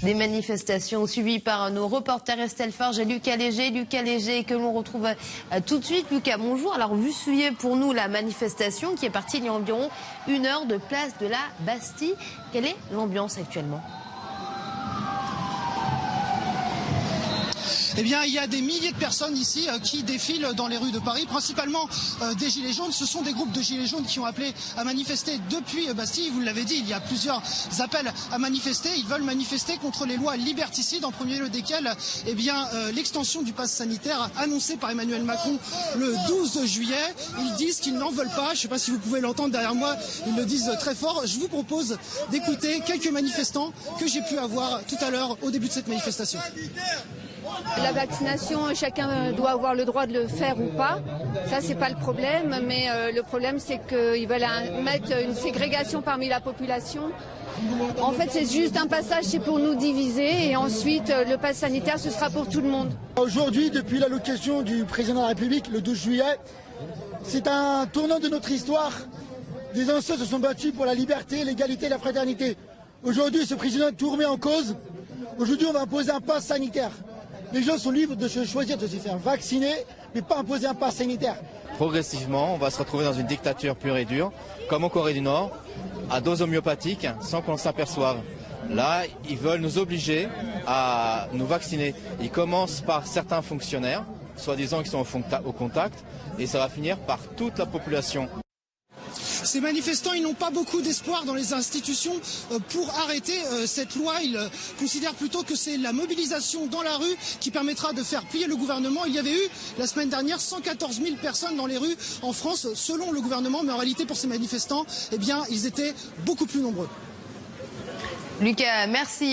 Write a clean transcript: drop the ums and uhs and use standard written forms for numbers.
Des manifestations suivies par nos reporters Estelle Forge et Lucas Léger que l'on retrouve tout de suite. Lucas, bonjour. Alors vous suivez pour nous la manifestation qui est partie il y a environ 1 heure de place de la Bastille. Quelle est l'ambiance actuellement ? Eh bien, il y a des milliers de personnes ici qui défilent dans les rues de Paris, principalement des Gilets jaunes. Ce sont des groupes de Gilets jaunes qui ont appelé à manifester depuis Bastille. Vous l'avez dit, il y a plusieurs appels à manifester. Ils veulent manifester contre les lois liberticides, en premier lieu desquelles l'extension du pass sanitaire annoncée par Emmanuel Macron le 12 juillet. Ils disent qu'ils n'en veulent pas. Je ne sais pas si vous pouvez l'entendre derrière moi. Ils le disent très fort. Je vous propose d'écouter quelques manifestants que j'ai pu avoir tout à l'heure au début de cette manifestation. La vaccination, chacun doit avoir le droit de le faire ou pas. Ça, c'est pas le problème. Mais le problème, c'est qu'ils veulent mettre une ségrégation parmi la population. En fait, c'est juste un passage, c'est pour nous diviser. Et ensuite, le pass sanitaire, ce sera pour tout le monde. Aujourd'hui, depuis l'allocation du président de la République, le 12 juillet, c'est un tournant de notre histoire. Des anciens se sont battus pour la liberté, l'égalité et la fraternité. Aujourd'hui, ce président tout remet en cause. Aujourd'hui, on va imposer un pass sanitaire. Les gens sont libres de se choisir de se faire vacciner, mais pas imposer un pass sanitaire. Progressivement, on va se retrouver dans une dictature pure et dure, comme en Corée du Nord, à dose homéopathique, sans qu'on s'aperçoive. Là, ils veulent nous obliger à nous vacciner. Ils commencent par certains fonctionnaires, soi-disant qui sont au contact, et ça va finir par toute la population. Ces manifestants, ils n'ont pas beaucoup d'espoir dans les institutions pour arrêter cette loi. Ils considèrent plutôt que c'est la mobilisation dans la rue qui permettra de faire plier le gouvernement. Il y avait eu la semaine dernière 114 000 personnes dans les rues en France, selon le gouvernement. Mais en réalité, pour ces manifestants, eh bien, ils étaient beaucoup plus nombreux. Lucas, merci.